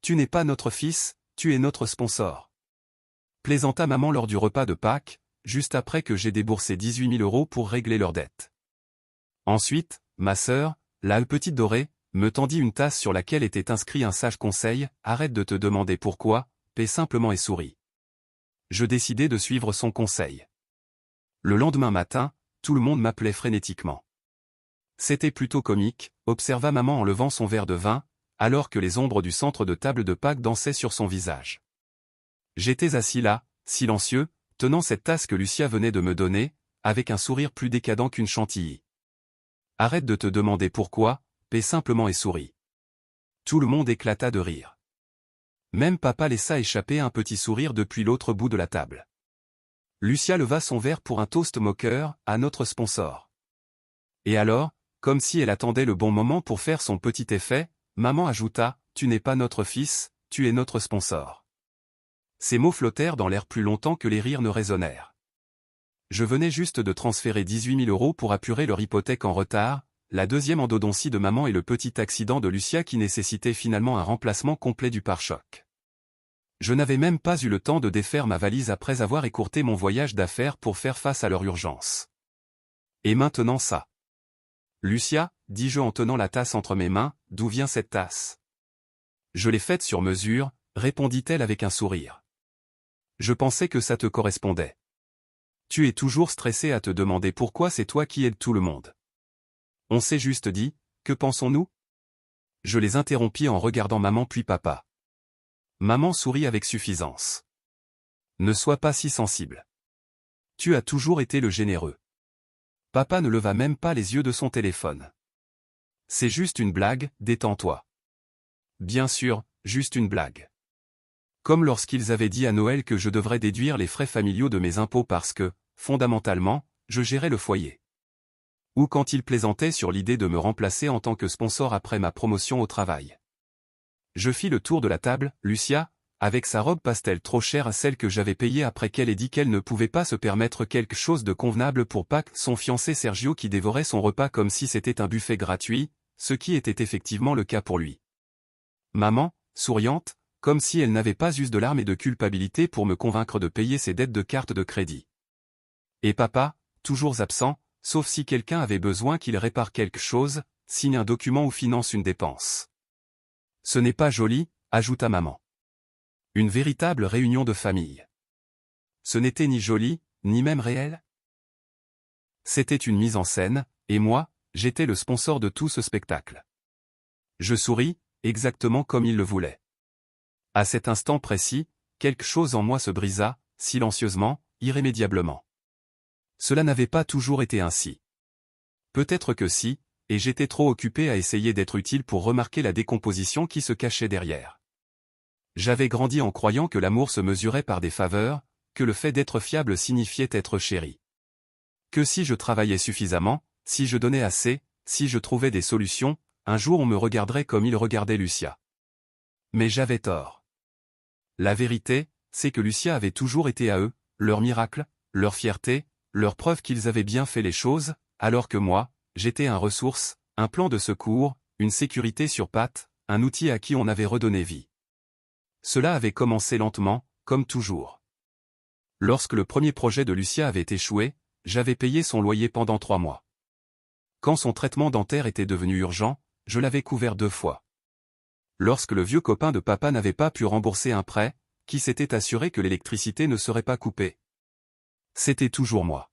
Tu n'es pas notre fils, tu es notre sponsor. Plaisanta maman lors du repas de Pâques, juste après que j'ai déboursé 18 000 € pour régler leurs dettes. Ensuite, ma sœur, la petite dorée, me tendit une tasse sur laquelle était inscrit un sage conseil, arrête de te demander pourquoi, paie simplement et souris. Je décidai de suivre son conseil. Le lendemain matin, tout le monde m'appelait frénétiquement. C'était plutôt comique, observa maman en levant son verre de vin, alors que les ombres du centre de table de Pâques dansaient sur son visage. J'étais assis là, silencieux, tenant cette tasse que Lucia venait de me donner, avec un sourire plus décadent qu'une chantilly. Arrête de te demander pourquoi, paie simplement et souris. Tout le monde éclata de rire. Même papa laissa échapper un petit sourire depuis l'autre bout de la table. Lucia leva son verre pour un toast moqueur, à notre sponsor. Et alors, comme si elle attendait le bon moment pour faire son petit effet, maman ajouta, tu n'es pas notre fils, tu es notre sponsor. Ces mots flottèrent dans l'air plus longtemps que les rires ne résonnèrent. Je venais juste de transférer 18 000 € pour apurer leur hypothèque en retard, la deuxième endodontie de maman et le petit accident de Lucia qui nécessitait finalement un remplacement complet du pare-choc. Je n'avais même pas eu le temps de défaire ma valise après avoir écourté mon voyage d'affaires pour faire face à leur urgence. Et maintenant ça. Lucia, dis-je en tenant la tasse entre mes mains, d'où vient cette tasse? Je l'ai faite sur mesure, répondit-elle avec un sourire. Je pensais que ça te correspondait. Tu es toujours stressé à te demander pourquoi c'est toi qui aides tout le monde. On s'est juste dit, que pensons-nous? Je les interrompis en regardant maman puis papa. Maman sourit avec suffisance. Ne sois pas si sensible. Tu as toujours été le généreux. Papa ne leva même pas les yeux de son téléphone. C'est juste une blague, détends-toi. Bien sûr, juste une blague. Comme lorsqu'ils avaient dit à Noël que je devrais déduire les frais familiaux de mes impôts parce que, fondamentalement, je gérais le foyer. Ou quand ils plaisantaient sur l'idée de me remplacer en tant que sponsor après ma promotion au travail. Je fis le tour de la table, Lucia, avec sa robe pastel trop chère à celle que j'avais payée après qu'elle ait dit qu'elle ne pouvait pas se permettre quelque chose de convenable pour Pâques, son fiancé Sergio qui dévorait son repas comme si c'était un buffet gratuit, ce qui était effectivement le cas pour lui. Maman, souriante, comme si elle n'avait pas eu de larmes et de culpabilité pour me convaincre de payer ses dettes de carte de crédit. Et papa, toujours absent, sauf si quelqu'un avait besoin qu'il répare quelque chose, signe un document ou finance une dépense. Ce n'est pas joli, ajouta maman. Une véritable réunion de famille. Ce n'était ni joli, ni même réel. C'était une mise en scène, et moi, j'étais le sponsor de tout ce spectacle. Je souris, exactement comme il le voulait. À cet instant précis, quelque chose en moi se brisa, silencieusement, irrémédiablement. Cela n'avait pas toujours été ainsi. Peut-être que si, et j'étais trop occupé à essayer d'être utile pour remarquer la décomposition qui se cachait derrière. J'avais grandi en croyant que l'amour se mesurait par des faveurs, que le fait d'être fiable signifiait être chéri. Que si je travaillais suffisamment, si je donnais assez, si je trouvais des solutions, un jour on me regarderait comme il regardait Lucia. Mais j'avais tort. La vérité, c'est que Lucia avait toujours été à eux, leur miracle, leur fierté, leur preuve qu'ils avaient bien fait les choses, alors que moi, j'étais un ressource, un plan de secours, une sécurité sur pattes, un outil à qui on avait redonné vie. Cela avait commencé lentement, comme toujours. Lorsque le premier projet de Lucia avait échoué, j'avais payé son loyer pendant 3 mois. Quand son traitement dentaire était devenu urgent, je l'avais couvert 2 fois. Lorsque le vieux copain de papa n'avait pas pu rembourser un prêt, qui s'était assuré que l'électricité ne serait pas coupée. C'était toujours moi.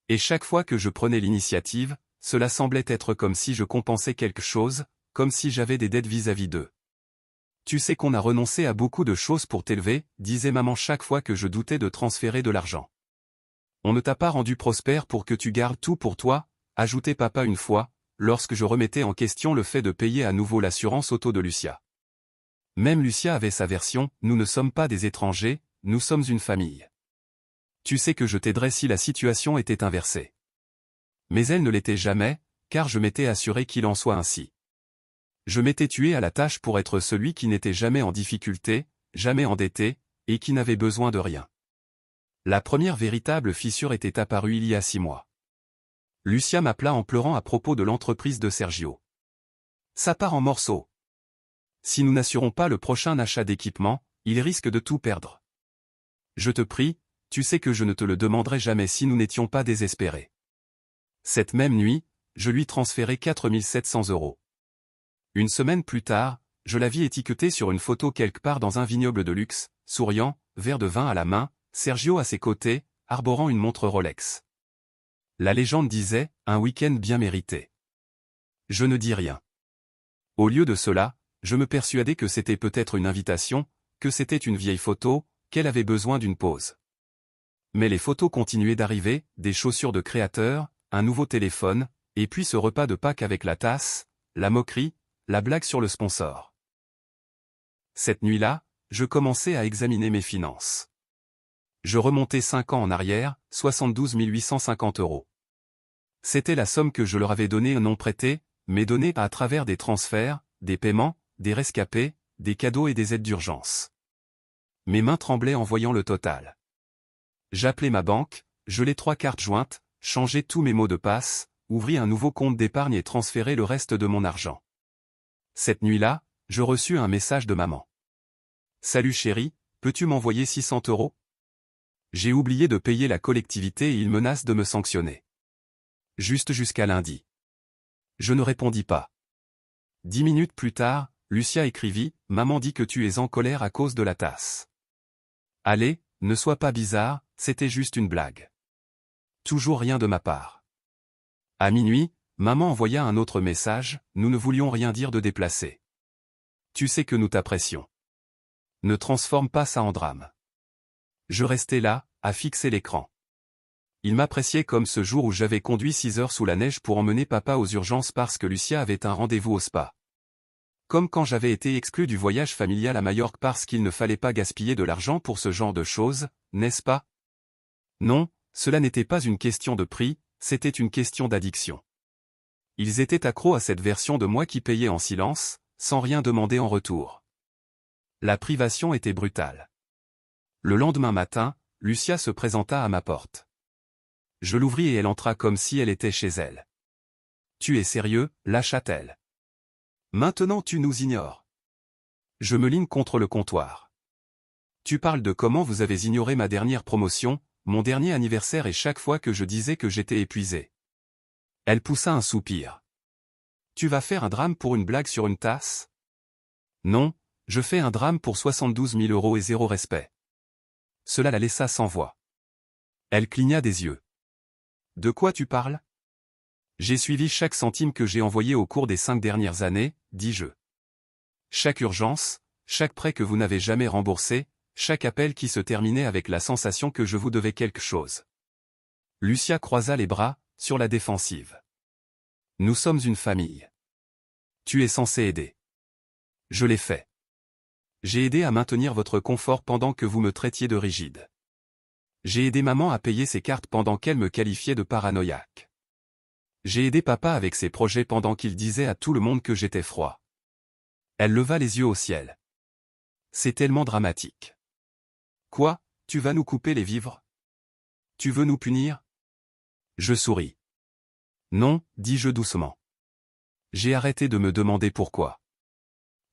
Et chaque fois que je prenais l'initiative, cela semblait être comme si je compensais quelque chose, comme si j'avais des dettes vis-à-vis d'eux. Tu sais qu'on a renoncé à beaucoup de choses pour t'élever, disait maman chaque fois que je doutais de transférer de l'argent. On ne t'a pas rendu prospère pour que tu gardes tout pour toi, ajoutait papa une fois, lorsque je remettais en question le fait de payer à nouveau l'assurance auto de Lucia. Même Lucia avait sa version, nous ne sommes pas des étrangers, nous sommes une famille. Tu sais que je t'aiderais si la situation était inversée. Mais elle ne l'était jamais, car je m'étais assuré qu'il en soit ainsi. Je m'étais tué à la tâche pour être celui qui n'était jamais en difficulté, jamais endetté, et qui n'avait besoin de rien. La première véritable fissure était apparue il y a 6 mois. Lucia m'appela en pleurant à propos de l'entreprise de Sergio. Ça part en morceaux. Si nous n'assurons pas le prochain achat d'équipement, il risque de tout perdre. Je te prie, tu sais que je ne te le demanderai jamais si nous n'étions pas désespérés. Cette même nuit, je lui transférai 4 700 €. Une semaine plus tard, je la vis étiquetée sur une photo quelque part dans un vignoble de luxe, souriant, verre de vin à la main, Sergio à ses côtés, arborant une montre Rolex. La légende disait, un week-end bien mérité. Je ne dis rien. Au lieu de cela, je me persuadais que c'était peut-être une invitation, que c'était une vieille photo, qu'elle avait besoin d'une pause. Mais les photos continuaient d'arriver, des chaussures de créateur, un nouveau téléphone, et puis ce repas de Pâques avec la tasse, la moquerie, la blague sur le sponsor. Cette nuit-là, je commençais à examiner mes finances. Je remontais 5 ans en arrière, 72 850 €. C'était la somme que je leur avais donnée non prêtée, mais donnée à travers des transferts, des paiements, des rescapés, des cadeaux et des aides d'urgence. Mes mains tremblaient en voyant le total. J'appelai ma banque, gelai 3 cartes jointes, changeai tous mes mots de passe, ouvris un nouveau compte d'épargne et transférai le reste de mon argent. Cette nuit-là, je reçus un message de maman. « Salut chérie, peux-tu m'envoyer 600 €? J'ai oublié de payer la collectivité et ils menacent de me sanctionner. Juste jusqu'à lundi. » Je ne répondis pas. 10 minutes plus tard, Lucia écrivit « Maman dit que tu es en colère à cause de la tasse. » Allez, ne sois pas bizarre, c'était juste une blague. Toujours rien de ma part. À minuit, maman envoya un autre message, nous ne voulions rien dire de déplacé. Tu sais que nous t'apprécions. Ne transforme pas ça en drame. Je restais là, à fixer l'écran. Il m'appréciait comme ce jour où j'avais conduit 6 heures sous la neige pour emmener papa aux urgences parce que Lucia avait un rendez-vous au spa. Comme quand j'avais été exclu du voyage familial à Majorque parce qu'il ne fallait pas gaspiller de l'argent pour ce genre de choses, n'est-ce pas? Non, cela n'était pas une question de prix, c'était une question d'addiction. Ils étaient accros à cette version de moi qui payait en silence, sans rien demander en retour. La privation était brutale. Le lendemain matin, Lucia se présenta à ma porte. Je l'ouvris et elle entra comme si elle était chez elle. « Tu es sérieux ?» lâcha-t-elle. « Maintenant tu nous ignores. » Je me ligne contre le comptoir. « Tu parles de comment vous avez ignoré ma dernière promotion, mon dernier anniversaire et chaque fois que je disais que j'étais épuisé. » Elle poussa un soupir. « Tu vas faire un drame pour une blague sur une tasse? » Non, je fais un drame pour 72 000 € et zéro respect. Cela la laissa sans voix. Elle cligna des yeux. « De quoi tu parles? » J'ai suivi chaque centime que j'ai envoyé au cours des 5 dernières années, dis-je. Chaque urgence, chaque prêt que vous n'avez jamais remboursé, chaque appel qui se terminait avec la sensation que je vous devais quelque chose. Lucia croisa les bras, sur la défensive. Nous sommes une famille. Tu es censé aider. Je l'ai fait. J'ai aidé à maintenir votre confort pendant que vous me traitiez de rigide. J'ai aidé maman à payer ses cartes pendant qu'elle me qualifiait de paranoïaque. J'ai aidé papa avec ses projets pendant qu'il disait à tout le monde que j'étais froid. Elle leva les yeux au ciel. C'est tellement dramatique. Quoi, tu vas nous couper les vivres? Tu veux nous punir? Je souris. Non, dis-je doucement. J'ai arrêté de me demander pourquoi.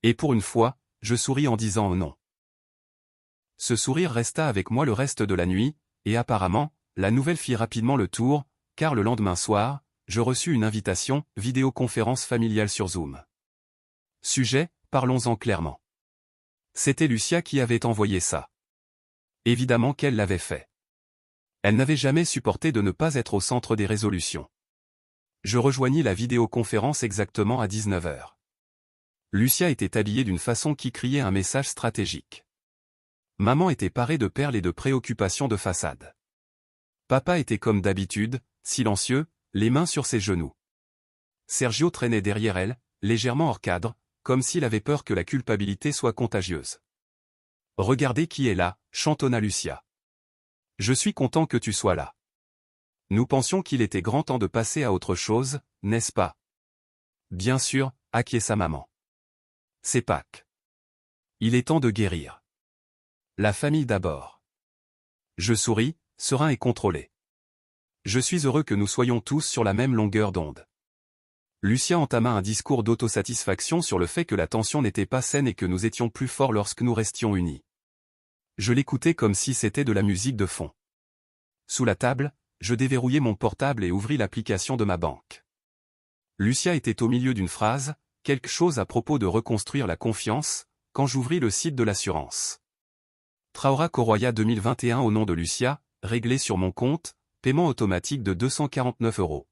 Et pour une fois, je souris en disant non. Ce sourire resta avec moi le reste de la nuit, et apparemment, la nouvelle fit rapidement le tour, car le lendemain soir, je reçus une invitation, vidéoconférence familiale sur Zoom. Sujet, parlons-en clairement. C'était Lucia qui avait envoyé ça. Évidemment qu'elle l'avait fait. Elle n'avait jamais supporté de ne pas être au centre des résolutions. Je rejoignis la vidéoconférence exactement à 19 h. Lucia était habillée d'une façon qui criait un message stratégique. Maman était parée de perles et de préoccupations de façade. Papa était comme d'habitude, silencieux, les mains sur ses genoux. Sergio traînait derrière elle, légèrement hors cadre, comme s'il avait peur que la culpabilité soit contagieuse. « Regardez qui est là » chantonna Lucia. « Je suis content que tu sois là. Nous pensions qu'il était grand temps de passer à autre chose, n'est-ce pas? » Bien sûr, acquiesça maman. C'est Pâques. Il est temps de guérir. La famille d'abord. Je souris, serein et contrôlé. Je suis heureux que nous soyons tous sur la même longueur d'onde. Lucia entama un discours d'autosatisfaction sur le fait que la tension n'était pas saine et que nous étions plus forts lorsque nous restions unis. Je l'écoutais comme si c'était de la musique de fond. Sous la table, je déverrouillai mon portable et ouvris l'application de ma banque. Lucia était au milieu d'une phrase, quelque chose à propos de reconstruire la confiance, quand j'ouvris le site de l'assurance. Traora Coroya 2021 au nom de Lucia, réglé sur mon compte, paiement automatique de 249 €.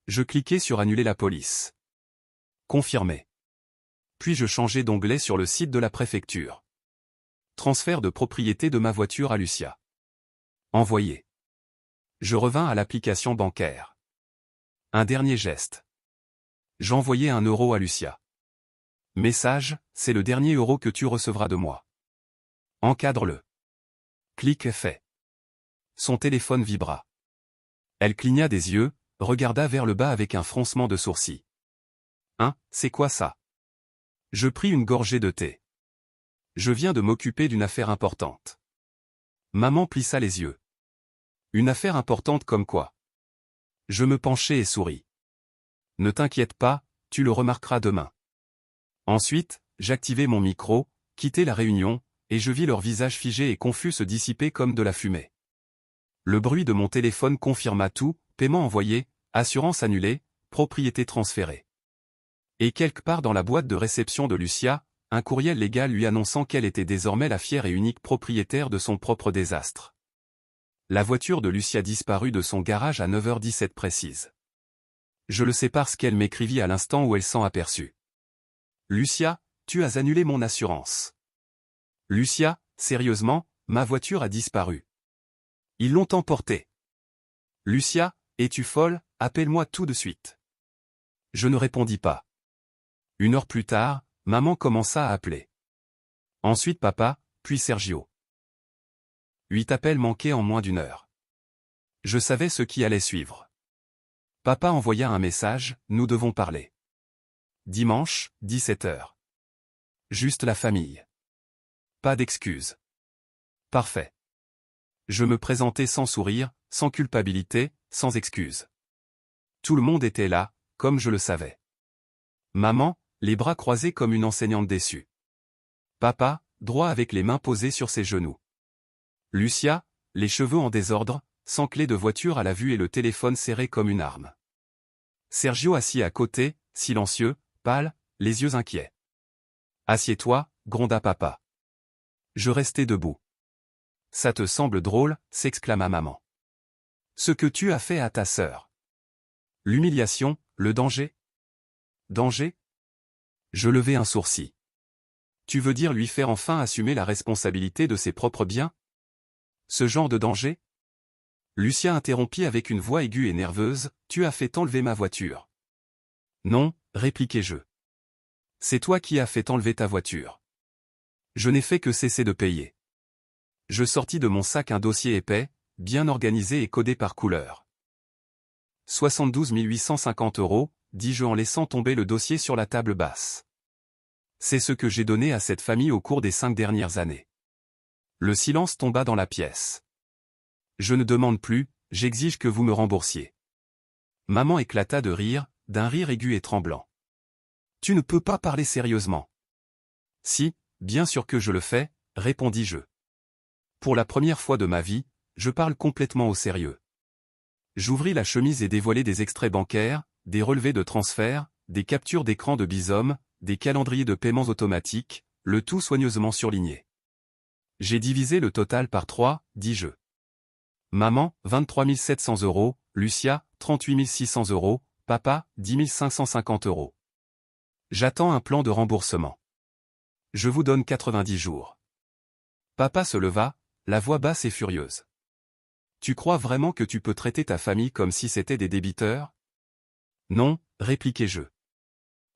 Je cliquai sur annuler la police. Confirmé. Puis je changeai d'onglet sur le site de la préfecture. Transfert de propriété de ma voiture à Lucia. Envoyé. Je revins à l'application bancaire. Un dernier geste. J'envoyai 1 € à Lucia. Message, c'est le dernier euro que tu recevras de moi. Encadre-le. Clic fait. Son téléphone vibra. Elle cligna des yeux, regarda vers le bas avec un froncement de sourcils. Hein, c'est quoi ça? Je pris une gorgée de thé. Je viens de m'occuper d'une affaire importante. Maman plissa les yeux. Une affaire importante comme quoi? Je me penchai et souris. Ne t'inquiète pas, tu le remarqueras demain. Ensuite, j'activai mon micro, quittai la réunion, et je vis leurs visages figés et confus se dissiper comme de la fumée. Le bruit de mon téléphone confirma tout, paiement envoyé, assurance annulée, propriété transférée. Et quelque part dans la boîte de réception de Lucia, un courriel légal lui annonçant qu'elle était désormais la fière et unique propriétaire de son propre désastre. La voiture de Lucia disparut de son garage à 9h17 précise. Je le sais parce qu'elle m'écrivit à l'instant où elle s'en aperçut. Lucia, tu as annulé mon assurance. Lucia, sérieusement, ma voiture a disparu. Ils l'ont emportée. Lucia, es-tu folle, appelle-moi tout de suite. Je ne répondis pas. 1 heure plus tard, maman commença à appeler. Ensuite papa, puis Sergio. 8 appels manqués en moins d'1 heure. Je savais ce qui allait suivre. Papa envoya un message, nous devons parler. Dimanche, 17h. Juste la famille. Pas d'excuses. Parfait. Je me présentais sans sourire, sans culpabilité, sans excuse. Tout le monde était là, comme je le savais. Maman, les bras croisés comme une enseignante déçue. Papa, droit avec les mains posées sur ses genoux. Lucia, les cheveux en désordre, sans clé de voiture à la vue et le téléphone serré comme une arme. Sergio assis à côté, silencieux, pâle, les yeux inquiets. Assieds-toi, gronda papa. Je restai debout. Ça te semble drôle, s'exclama maman. Ce que tu as fait à ta sœur. L'humiliation, le danger. Danger? Je levai un sourcil. Tu veux dire lui faire enfin assumer la responsabilité de ses propres biens? Ce genre de danger? Lucia interrompit avec une voix aiguë et nerveuse, tu as fait enlever ma voiture. Non, répliquai-je. C'est toi qui as fait enlever ta voiture. Je n'ai fait que cesser de payer. Je sortis de mon sac un dossier épais, bien organisé et codé par couleur. 72 850 €, dis-je en laissant tomber le dossier sur la table basse. C'est ce que j'ai donné à cette famille au cours des 5 dernières années. Le silence tomba dans la pièce. Je ne demande plus, j'exige que vous me remboursiez. Maman éclata de rire, d'un rire aigu et tremblant. Tu ne peux pas parler sérieusement. Si, bien sûr que je le fais, répondis-je. Pour la première fois de ma vie, je parle complètement au sérieux. J'ouvris la chemise et dévoilai des extraits bancaires, des relevés de transfert, des captures d'écran de Bizum, des calendriers de paiements automatiques, le tout soigneusement surligné. J'ai divisé le total par 3, dis-je. Maman, 23 700 €, Lucia, 38 600 €, papa, 10 550 €. J'attends un plan de remboursement. Je vous donne 90 jours. Papa se leva, la voix basse et furieuse. Tu crois vraiment que tu peux traiter ta famille comme si c'était des débiteurs? Non, répliquai-je.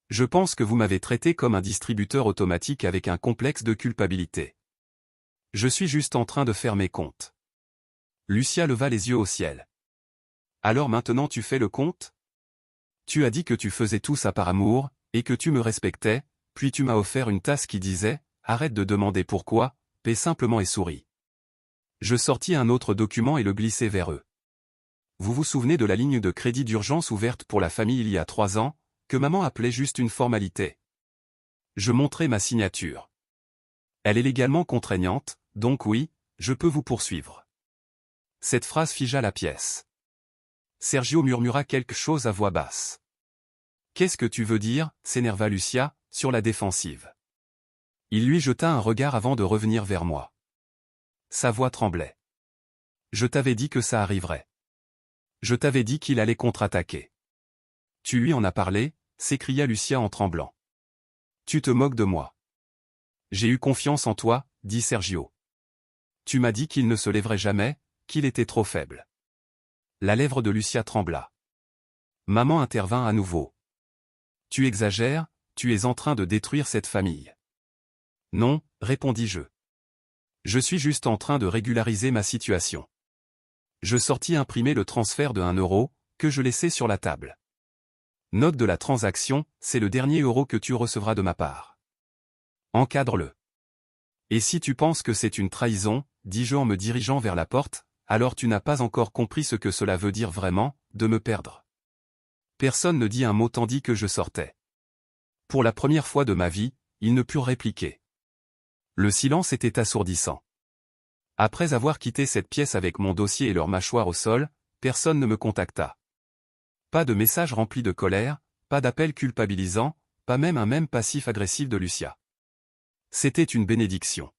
Je pense que vous m'avez traité comme un distributeur automatique avec un complexe de culpabilité. Je suis juste en train de faire mes comptes. Lucia leva les yeux au ciel. Alors maintenant tu fais le compte? Tu as dit que tu faisais tout ça par amour, et que tu me respectais, puis tu m'as offert une tasse qui disait « Arrête de demander pourquoi, paie simplement et souris ». Je sortis un autre document et le glissai vers eux. Vous vous souvenez de la ligne de crédit d'urgence ouverte pour la famille il y a 3 ans, que maman appelait juste une formalité? Je montrai ma signature. Elle est légalement contraignante, donc oui, je peux vous poursuivre. Cette phrase figea la pièce. Sergio murmura quelque chose à voix basse. Qu'est-ce que tu veux dire, s'énerva Lucia, sur la défensive. Il lui jeta un regard avant de revenir vers moi. Sa voix tremblait. Je t'avais dit que ça arriverait. Je t'avais dit qu'il allait contre-attaquer. Tu lui en as parlé, s'écria Lucia en tremblant. Tu te moques de moi. J'ai eu confiance en toi, dit Sergio. Tu m'as dit qu'il ne se lèverait jamais, qu'il était trop faible. La lèvre de Lucia trembla. Maman intervint à nouveau. Tu exagères, tu es en train de détruire cette famille. Non, répondis-je. Je suis juste en train de régulariser ma situation. Je sortis imprimer le transfert de 1 euro, que je laissai sur la table. Note de la transaction, c'est le dernier euro que tu recevras de ma part. Encadre-le. Et si tu penses que c'est une trahison, dis-je en me dirigeant vers la porte, alors tu n'as pas encore compris ce que cela veut dire vraiment, de me perdre. Personne ne dit un mot tandis que je sortais. Pour la première fois de ma vie, ils ne purent répliquer. Le silence était assourdissant. Après avoir quitté cette pièce avec mon dossier et leur mâchoire au sol, personne ne me contacta. Pas de message rempli de colère, pas d'appel culpabilisant, pas même un même passif-agressif de Lucia. C'était une bénédiction.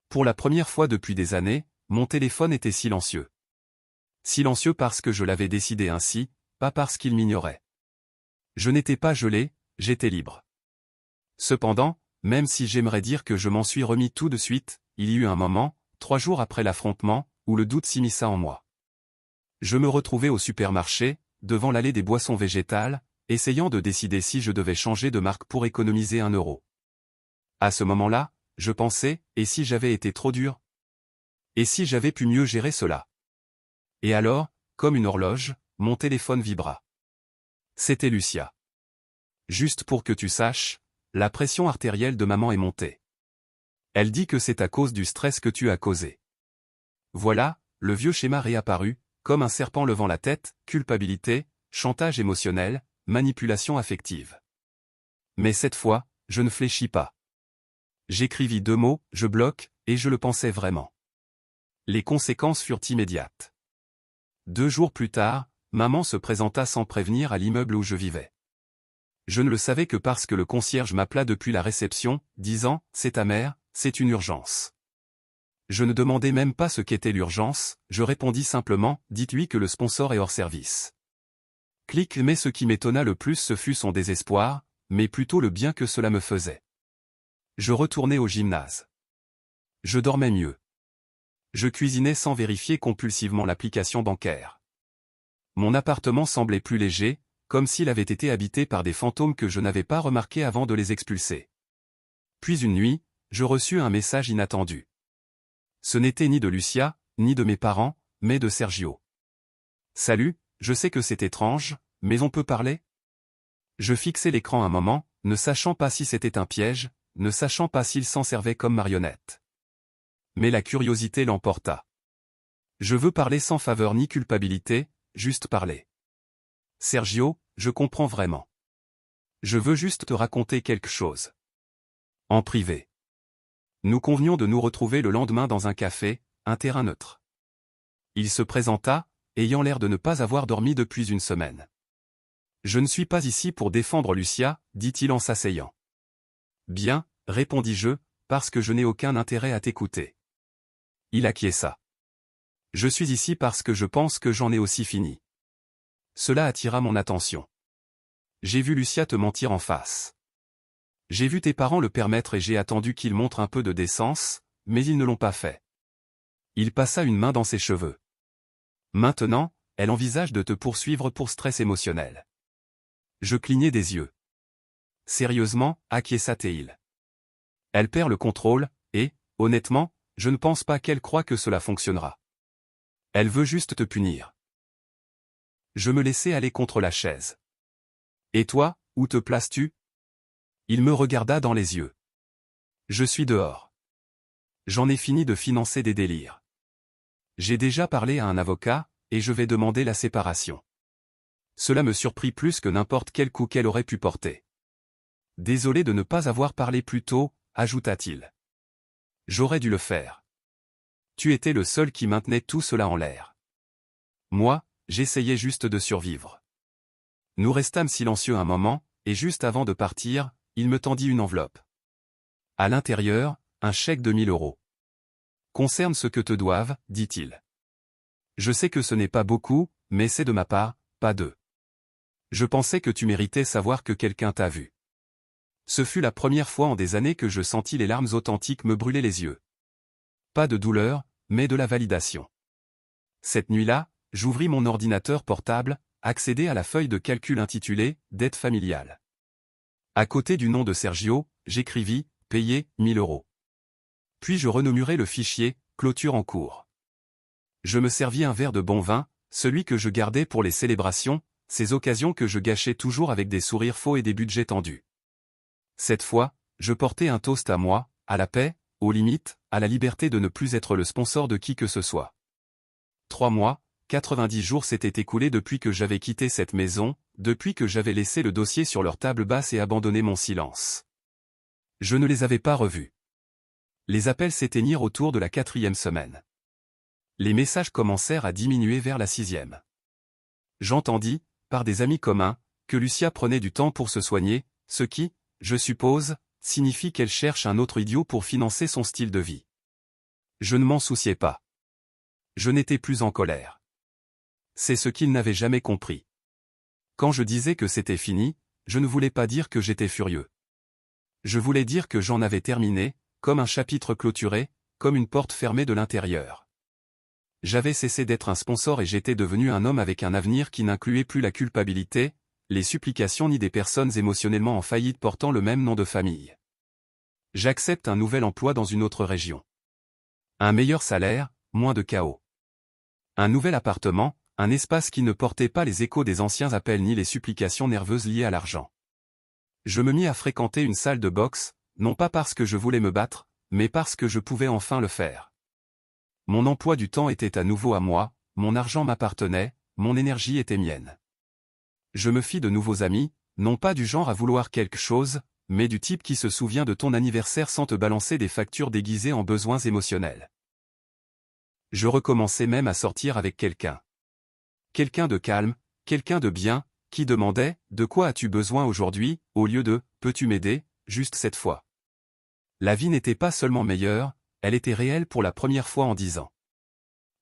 Pour la première fois depuis des années, mon téléphone était silencieux. Silencieux parce que je l'avais décidé ainsi, pas parce qu'il m'ignorait. Je n'étais pas gelé, j'étais libre. Cependant, même si j'aimerais dire que je m'en suis remis tout de suite, il y eut un moment, 3 jours après l'affrontement, où le doute s'immisça en moi. Je me retrouvais au supermarché, devant l'allée des boissons végétales, essayant de décider si je devais changer de marque pour économiser 1 euro. À ce moment-là, je pensais, et si j'avais été trop dur? Et si j'avais pu mieux gérer cela? Et alors, comme une horloge, mon téléphone vibra. C'était Lucia. Juste pour que tu saches, la pression artérielle de maman est montée. Elle dit que c'est à cause du stress que tu as causé. Voilà, le vieux schéma réapparut, comme un serpent levant la tête, culpabilité, chantage émotionnel, manipulation affective. Mais cette fois, je ne fléchis pas. J'écrivis 2 mots, je bloque, et je le pensais vraiment. Les conséquences furent immédiates. 2 jours plus tard, maman se présenta sans prévenir à l'immeuble où je vivais. Je ne le savais que parce que le concierge m'appela depuis la réception, disant « C'est ta mère, c'est une urgence ». Je ne demandais même pas ce qu'était l'urgence, je répondis simplement « Dites-lui que le sponsor est hors service ». Clic, mais ce qui m'étonna le plus ce fut son désespoir, mais plutôt le bien que cela me faisait. Je retournai au gymnase. Je dormais mieux. Je cuisinais sans vérifier compulsivement l'application bancaire. Mon appartement semblait plus léger, comme s'il avait été habité par des fantômes que je n'avais pas remarqués avant de les expulser. Puis une nuit, je reçus un message inattendu. Ce n'était ni de Lucia, ni de mes parents, mais de Sergio. « Salut, je sais que c'est étrange, mais on peut parler ?» Je fixai l'écran un moment, ne sachant pas si c'était un piège, ne sachant pas s'il s'en servait comme marionnette. Mais la curiosité l'emporta. Je veux parler sans faveur ni culpabilité, juste parler. Sergio, je comprends vraiment. Je veux juste te raconter quelque chose. En privé. Nous convenions de nous retrouver le lendemain dans un café, un terrain neutre. Il se présenta, ayant l'air de ne pas avoir dormi depuis une semaine. Je ne suis pas ici pour défendre Lucia, dit-il en s'asseyant. Bien, répondis-je, parce que je n'ai aucun intérêt à t'écouter. Il acquiesça. Je suis ici parce que je pense que j'en ai aussi fini. Cela attira mon attention. J'ai vu Lucia te mentir en face. J'ai vu tes parents le permettre et j'ai attendu qu'ils montrent un peu de décence, mais ils ne l'ont pas fait. Il passa une main dans ses cheveux. Maintenant, elle envisage de te poursuivre pour stress émotionnel. Je clignai des yeux. Sérieusement, acquiesça-t-il. Elle perd le contrôle, et, honnêtement, je ne pense pas qu'elle croit que cela fonctionnera. Elle veut juste te punir. Je me laissai aller contre la chaise. Et toi, où te places-tu? Il me regarda dans les yeux. Je suis dehors. J'en ai fini de financer des délires. J'ai déjà parlé à un avocat, et je vais demander la séparation. Cela me surprit plus que n'importe quel coup qu'elle aurait pu porter. Désolé de ne pas avoir parlé plus tôt, ajouta-t-il. J'aurais dû le faire. Tu étais le seul qui maintenait tout cela en l'air. Moi, j'essayais juste de survivre. Nous restâmes silencieux un moment, et juste avant de partir, il me tendit une enveloppe. À l'intérieur, un chèque de 1 000 €. Concerne ce que te doivent, dit-il. Je sais que ce n'est pas beaucoup, mais c'est de ma part, pas d'eux. Je pensais que tu méritais savoir que quelqu'un t'a vu. Ce fut la première fois en des années que je sentis les larmes authentiques me brûler les yeux. Pas de douleur, mais de la validation. Cette nuit-là, j'ouvris mon ordinateur portable, accédai à la feuille de calcul intitulée « Dette familiale ». À côté du nom de Sergio, j'écrivis « Payer 1 000 €. Puis je renommurai le fichier « Clôture en cours ». Je me servis un verre de bon vin, celui que je gardais pour les célébrations, ces occasions que je gâchais toujours avec des sourires faux et des budgets tendus. Cette fois, je portais un toast à moi, à la paix, aux limites, à la liberté de ne plus être le sponsor de qui que ce soit. 3 mois, 90 jours s'étaient écoulés depuis que j'avais quitté cette maison, depuis que j'avais laissé le dossier sur leur table basse et abandonné mon silence. Je ne les avais pas revus. Les appels s'éteignirent autour de la 4e semaine. Les messages commencèrent à diminuer vers la 6e. J'entendis, par des amis communs, que Lucia prenait du temps pour se soigner, ce qui, je suppose, signifie qu'elle cherche un autre idiot pour financer son style de vie. Je ne m'en souciais pas. Je n'étais plus en colère. C'est ce qu'ils n'avaient jamais compris. Quand je disais que c'était fini, je ne voulais pas dire que j'étais furieux. Je voulais dire que j'en avais terminé, comme un chapitre clôturé, comme une porte fermée de l'intérieur. J'avais cessé d'être un sponsor et j'étais devenu un homme avec un avenir qui n'incluait plus la culpabilité, les supplications ni des personnes émotionnellement en faillite portant le même nom de famille. J'accepte un nouvel emploi dans une autre région. Un meilleur salaire, moins de chaos. Un nouvel appartement, un espace qui ne portait pas les échos des anciens appels ni les supplications nerveuses liées à l'argent. Je me mis à fréquenter une salle de boxe, non pas parce que je voulais me battre, mais parce que je pouvais enfin le faire. Mon emploi du temps était à nouveau à moi, mon argent m'appartenait, mon énergie était mienne. Je me fis de nouveaux amis, non pas du genre à vouloir quelque chose, mais du type qui se souvient de ton anniversaire sans te balancer des factures déguisées en besoins émotionnels. Je recommençais même à sortir avec quelqu'un. Quelqu'un de calme, quelqu'un de bien, qui demandait « De quoi as-tu besoin aujourd'hui ?» au lieu de « Peux-tu m'aider ?» juste cette fois. La vie n'était pas seulement meilleure, elle était réelle pour la première fois en 10 ans.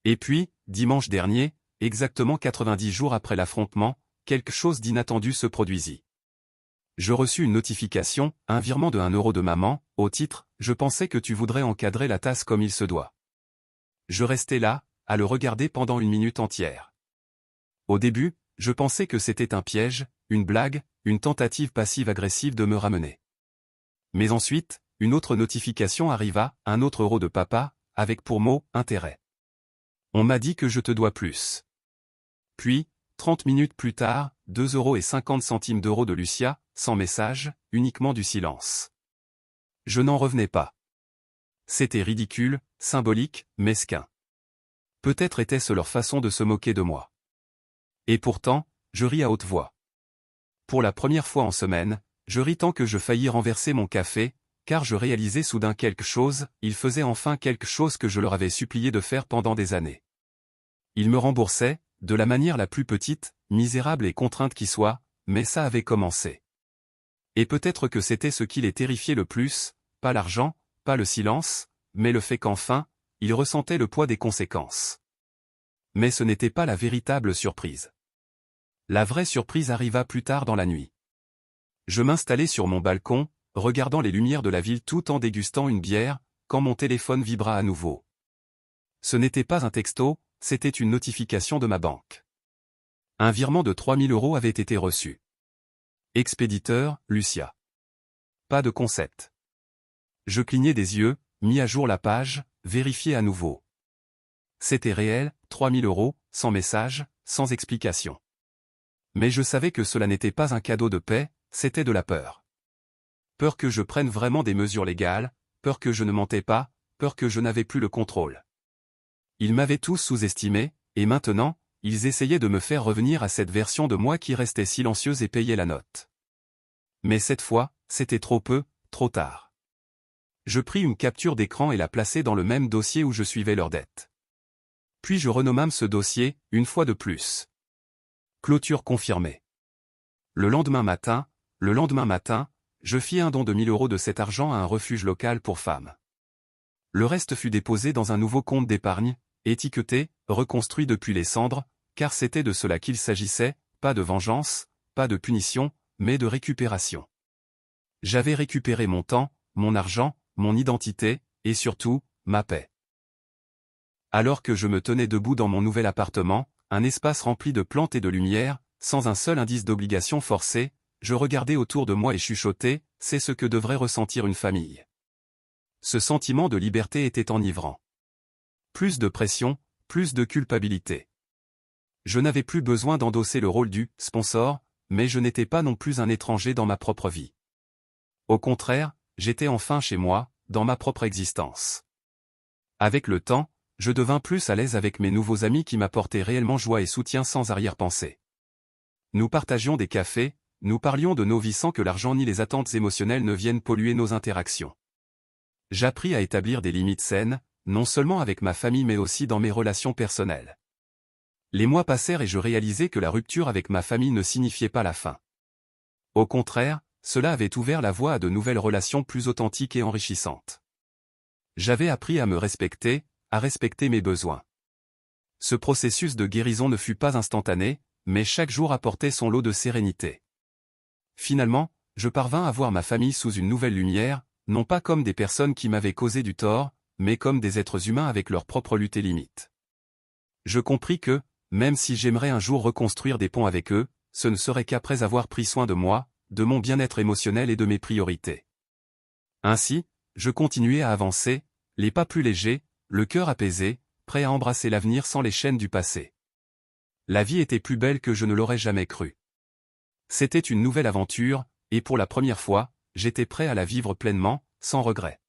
Et puis, dimanche dernier, exactement 90 jours après l'affrontement, quelque chose d'inattendu se produisit. Je reçus une notification, un virement de 1 € de maman, au titre « Je pensais que tu voudrais encadrer la tasse comme il se doit ». Je restais là, à le regarder pendant 1 minute entière. Au début, je pensais que c'était un piège, une blague, une tentative passive-agressive de me ramener. Mais ensuite, une autre notification arriva, 1 autre euro de papa, avec pour mot « intérêt ». On m'a dit que je te dois plus. Puis, 30 minutes plus tard, 2,50 € de Lucia, sans message, uniquement du silence. Je n'en revenais pas. C'était ridicule, symbolique, mesquin. Peut-être était-ce leur façon de se moquer de moi. Et pourtant, je ris à haute voix. Pour la première fois en semaine, je ris tant que je faillis renverser mon café, car je réalisais soudain quelque chose, ils faisaient enfin quelque chose que je leur avais supplié de faire pendant des années. Ils me remboursaient, de la manière la plus petite, misérable et contrainte qui soit, mais ça avait commencé. Et peut-être que c'était ce qui les terrifiait le plus, pas l'argent, pas le silence, mais le fait qu'enfin, ils ressentaient le poids des conséquences. Mais ce n'était pas la véritable surprise. La vraie surprise arriva plus tard dans la nuit. Je m'installai sur mon balcon, regardant les lumières de la ville tout en dégustant une bière, quand mon téléphone vibra à nouveau. Ce n'était pas un texto, c'était une notification de ma banque. Un virement de 3 000 € avait été reçu. Expéditeur, Lucia. Pas de concept. Je clignai des yeux, mis à jour la page, vérifiai à nouveau. C'était réel, 3 000 €, sans message, sans explication. Mais je savais que cela n'était pas un cadeau de paix, c'était de la peur. Peur que je prenne vraiment des mesures légales, peur que je ne mentais pas, peur que je n'avais plus le contrôle. Ils m'avaient tous sous-estimé, et maintenant, ils essayaient de me faire revenir à cette version de moi qui restait silencieuse et payait la note. Mais cette fois, c'était trop peu, trop tard. Je pris une capture d'écran et la plaçai dans le même dossier où je suivais leurs dettes. Puis je renommâme ce dossier, une fois de plus. Clôture confirmée. Le lendemain matin, je fis un don de 1000 € de cet argent à un refuge local pour femmes. Le reste fut déposé dans un nouveau compte d'épargne, étiqueté, reconstruit depuis les cendres, car c'était de cela qu'il s'agissait, pas de vengeance, pas de punition, mais de récupération. J'avais récupéré mon temps, mon argent, mon identité, et surtout, ma paix. Alors que je me tenais debout dans mon nouvel appartement, un espace rempli de plantes et de lumière, sans un seul indice d'obligation forcée, je regardais autour de moi et chuchotais, c'est ce que devrait ressentir une famille. Ce sentiment de liberté était enivrant. Plus de pression, plus de culpabilité. Je n'avais plus besoin d'endosser le rôle du « sponsor », mais je n'étais pas non plus un étranger dans ma propre vie. Au contraire, j'étais enfin chez moi, dans ma propre existence. Avec le temps, je devins plus à l'aise avec mes nouveaux amis qui m'apportaient réellement joie et soutien sans arrière-pensée. Nous partagions des cafés, nous parlions de nos vies sans que l'argent ni les attentes émotionnelles ne viennent polluer nos interactions. J'appris à établir des limites saines, non seulement avec ma famille mais aussi dans mes relations personnelles. Les mois passèrent et je réalisai que la rupture avec ma famille ne signifiait pas la fin. Au contraire, cela avait ouvert la voie à de nouvelles relations plus authentiques et enrichissantes. J'avais appris à me respecter, à respecter mes besoins. Ce processus de guérison ne fut pas instantané, mais chaque jour apportait son lot de sérénité. Finalement, je parvins à voir ma famille sous une nouvelle lumière, non pas comme des personnes qui m'avaient causé du tort, mais comme des êtres humains avec leurs propres luttes et limites. Je compris que, même si j'aimerais un jour reconstruire des ponts avec eux, ce ne serait qu'après avoir pris soin de moi, de mon bien-être émotionnel et de mes priorités. Ainsi, je continuais à avancer, les pas plus légers, le cœur apaisé, prêt à embrasser l'avenir sans les chaînes du passé. La vie était plus belle que je ne l'aurais jamais cru. C'était une nouvelle aventure, et pour la première fois, j'étais prêt à la vivre pleinement, sans regret.